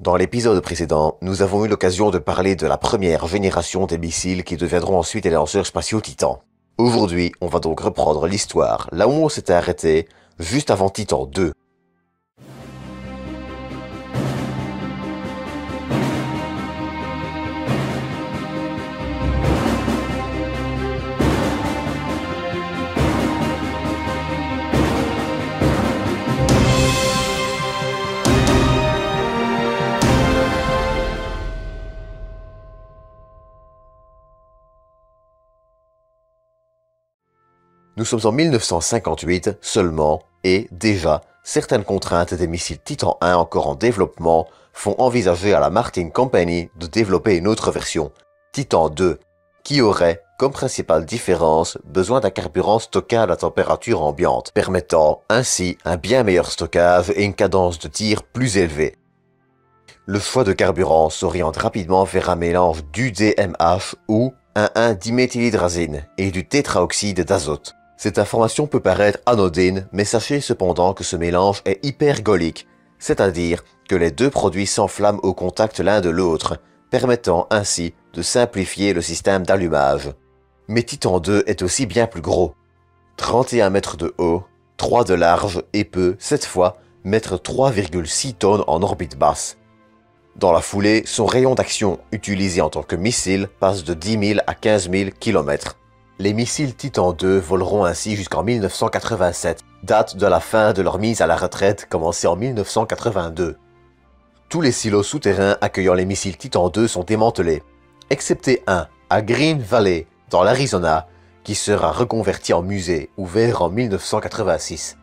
Dans l'épisode précédent, nous avons eu l'occasion de parler de la première génération des missiles qui deviendront ensuite les lanceurs spatiaux Titan. Aujourd'hui, on va donc reprendre l'histoire là où on s'était arrêté, juste avant Titan 2. Nous sommes en 1958 seulement, et déjà, certaines contraintes des missiles Titan 1 encore en développement font envisager à la Martin Company de développer une autre version, Titan 2, qui aurait, comme principale différence, besoin d'un carburant stockable à température ambiante, permettant ainsi un bien meilleur stockage et une cadence de tir plus élevée. Le choix de carburant s'oriente rapidement vers un mélange d'UDMH ou un 1-diméthylhydrazine et du tétraoxyde d'azote. Cette information peut paraître anodine, mais sachez cependant que ce mélange est hypergolique, c'est-à-dire que les deux produits s'enflamment au contact l'un de l'autre, permettant ainsi de simplifier le système d'allumage. Mais Titan 2 est aussi bien plus gros. 31 mètres de haut, 3 de large et peut, cette fois, mettre 3,6 tonnes en orbite basse. Dans la foulée, son rayon d'action utilisé en tant que missile passe de 10 000 à 15 000 km. Les missiles Titan 2 voleront ainsi jusqu'en 1987, date de la fin de leur mise à la retraite commencée en 1982. Tous les silos souterrains accueillant les missiles Titan 2 sont démantelés, excepté un à Green Valley, dans l'Arizona, qui sera reconverti en musée, ouvert en 1986.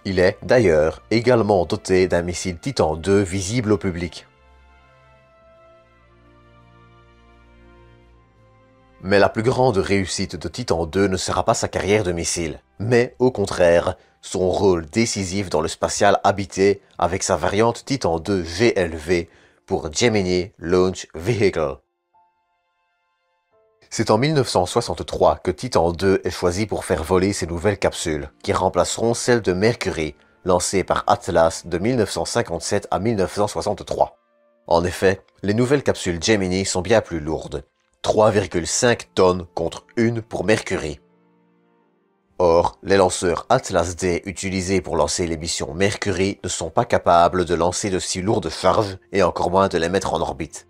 Il est, d'ailleurs, également doté d'un missile Titan 2 visible au public. Mais la plus grande réussite de Titan 2 ne sera pas sa carrière de missile, mais au contraire, son rôle décisif dans le spatial habité avec sa variante Titan 2 GLV pour Gemini Launch Vehicle. C'est en 1963 que Titan 2 est choisi pour faire voler ses nouvelles capsules, qui remplaceront celles de Mercury, lancées par Atlas de 1957 à 1963. En effet, les nouvelles capsules Gemini sont bien plus lourdes. 3,5 tonnes contre 1 pour Mercury. Or, les lanceurs Atlas D utilisés pour lancer les missions Mercury ne sont pas capables de lancer de si lourdes charges et encore moins de les mettre en orbite.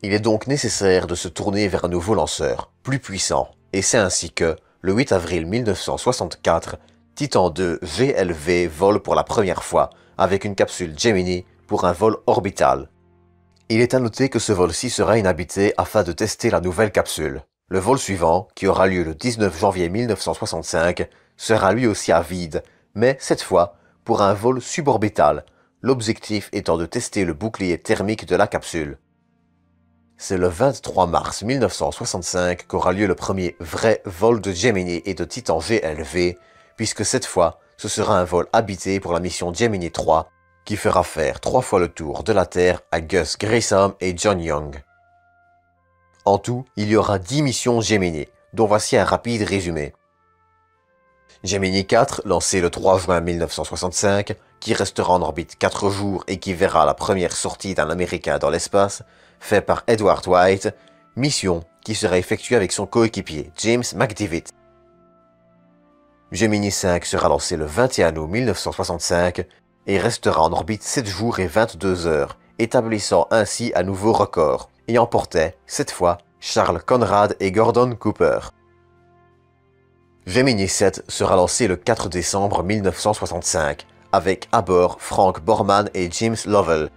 Il est donc nécessaire de se tourner vers un nouveau lanceur, plus puissant, et c'est ainsi que, le 8 avril 1964, Titan 2 GLV vole pour la première fois avec une capsule Gemini pour un vol orbital. Il est à noter que ce vol-ci sera inhabité afin de tester la nouvelle capsule. Le vol suivant, qui aura lieu le 19 janvier 1965, sera lui aussi à vide, mais cette fois pour un vol suborbital, l'objectif étant de tester le bouclier thermique de la capsule. C'est le 23 mars 1965 qu'aura lieu le premier vrai vol de Gemini et de Titan GLV, puisque cette fois, ce sera un vol habité pour la mission Gemini 3, qui fera faire 3 fois le tour de la Terre à Gus Grissom et John Young. En tout, il y aura 10 missions Gemini, dont voici un rapide résumé. Gemini 4, lancé le 3 juin 1965, qui restera en orbite 4 jours et qui verra la première sortie d'un Américain dans l'espace, fait par Edward White, mission qui sera effectuée avec son coéquipier James McDivitt. Gemini 5 sera lancé le 21 août 1965, et restera en orbite 7 jours et 22 heures, établissant ainsi un nouveau record, et emportait, cette fois, Charles Conrad et Gordon Cooper. Gemini 7 sera lancé le 4 décembre 1965, avec à bord Frank Borman et James Lovell.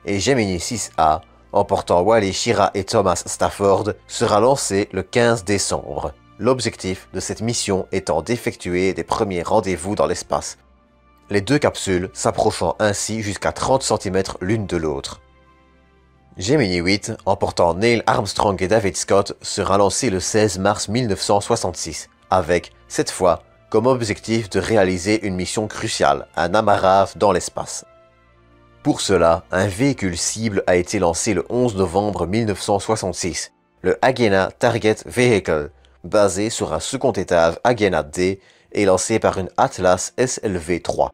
Et Gemini 6A, emportant Wally Schirra et Thomas Stafford, sera lancé le 15 décembre. L'objectif de cette mission étant d'effectuer des premiers rendez-vous dans l'espace, les deux capsules s'approchant ainsi jusqu'à 30 cm l'une de l'autre. Gemini 8, emportant Neil Armstrong et David Scott, sera lancé le 16 mars 1966, avec, cette fois, comme objectif de réaliser une mission cruciale, un amarrage dans l'espace. Pour cela, un véhicule cible a été lancé le 11 novembre 1966, le Agena Target Vehicle, basé sur un second étage Agena D et lancé par une Atlas SLV-3.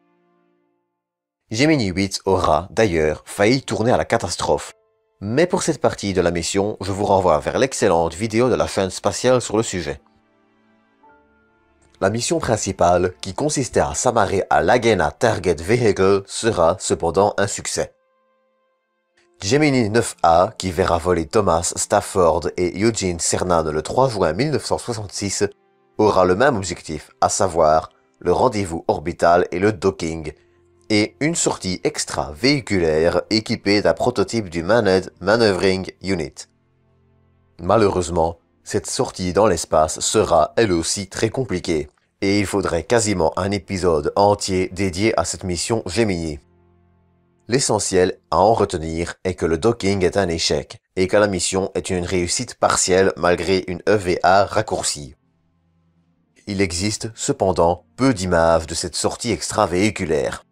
Gemini 8 aura, d'ailleurs, failli tourner à la catastrophe. Mais pour cette partie de la mission, je vous renvoie vers l'excellente vidéo de la chaîne spatiale sur le sujet. La mission principale, qui consistait à s'amarrer à l'Agena Target Vehicle, sera cependant un succès. Gemini 9A, qui verra voler Thomas Stafford et Eugene Cernan le 3 juin 1966, aura le même objectif, à savoir le rendez-vous orbital et le docking, et une sortie extra-véhiculaire équipée d'un prototype du Manned Maneuvering Unit. Malheureusement, cette sortie dans l'espace sera elle aussi très compliquée, et il faudrait quasiment un épisode entier dédié à cette mission Gemini. L'essentiel à en retenir est que le docking est un échec, et que la mission est une réussite partielle malgré une EVA raccourcie. Il existe cependant peu d'images de cette sortie extravéhiculaire.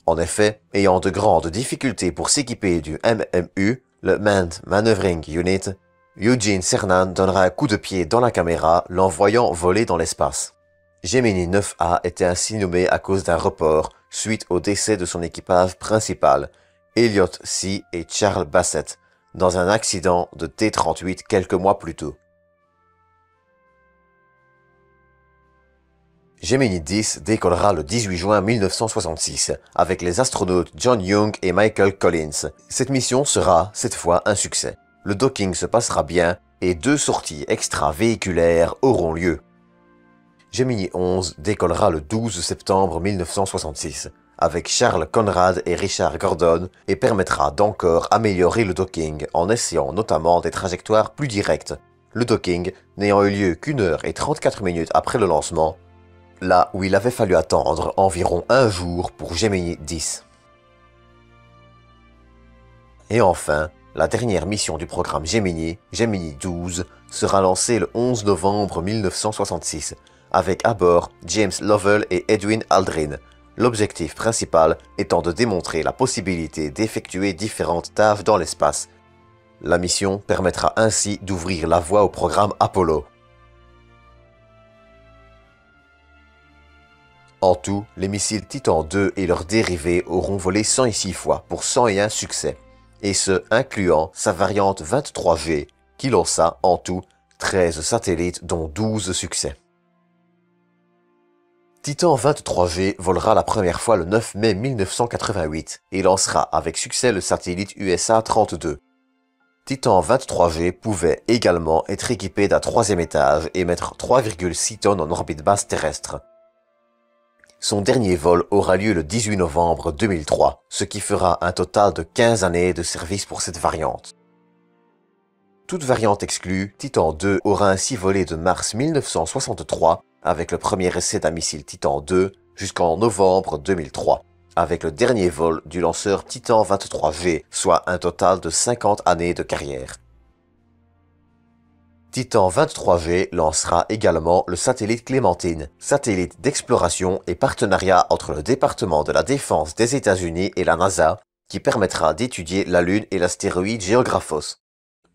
En effet, ayant de grandes difficultés pour s'équiper du MMU, le Manned Maneuvering Unit, Eugene Cernan donnera un coup de pied dans la caméra, l'envoyant voler dans l'espace. Gemini 9A était ainsi nommé à cause d'un report suite au décès de son équipage principal, Elliot C. et Charles Bassett, dans un accident de T-38 quelques mois plus tôt. Gemini 10 décollera le 18 juin 1966 avec les astronautes John Young et Michael Collins. Cette mission sera, cette fois, un succès. Le docking se passera bien et 2 sorties extra-véhiculaires auront lieu. Gemini 11 décollera le 12 septembre 1966 avec Charles Conrad et Richard Gordon et permettra d'encore améliorer le docking en essayant notamment des trajectoires plus directes, le docking n'ayant eu lieu qu'1 heure et 34 minutes après le lancement, là où il avait fallu attendre environ 1 jour pour Gemini 10. Et enfin, la dernière mission du programme Gemini, Gemini 12, sera lancée le 11 novembre 1966, avec à bord James Lovell et Edwin Aldrin, l'objectif principal étant de démontrer la possibilité d'effectuer différentes tâches dans l'espace. La mission permettra ainsi d'ouvrir la voie au programme Apollo. En tout, les missiles Titan II et leurs dérivés auront volé 106 fois pour 101 succès, et ce incluant sa variante 23G, qui lança en tout 13 satellites dont 12 succès. Titan 23G volera la première fois le 9 mai 1988 et lancera avec succès le satellite USA-32. Titan 23G pouvait également être équipé d'un 3e étage et mettre 3,6 tonnes en orbite basse terrestre. Son dernier vol aura lieu le 18 novembre 2003, ce qui fera un total de 15 années de service pour cette variante. Toute variante exclue, Titan II aura ainsi volé de mars 1963 avec le premier essai d'un missile Titan II jusqu'en novembre 2003, avec le dernier vol du lanceur Titan 23G, soit un total de 50 années de carrière. Titan 23G lancera également le satellite Clémentine, satellite d'exploration et partenariat entre le département de la défense des États-Unis et la NASA, qui permettra d'étudier la Lune et l'astéroïde Géographos.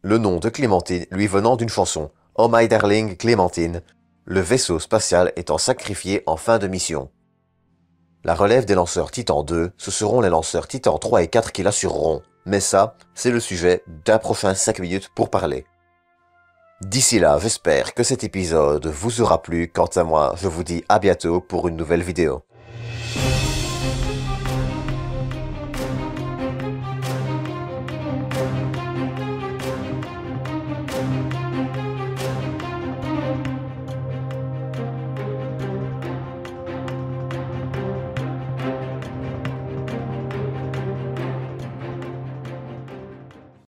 Le nom de Clémentine lui venant d'une chanson, Oh My Darling Clémentine, le vaisseau spatial étant sacrifié en fin de mission. La relève des lanceurs Titan 2, ce seront les lanceurs Titan 3 et 4 qui l'assureront, mais ça, c'est le sujet d'un prochain 5 minutes pour parler. D'ici là, j'espère que cet épisode vous aura plu. Quant à moi, je vous dis à bientôt pour une nouvelle vidéo.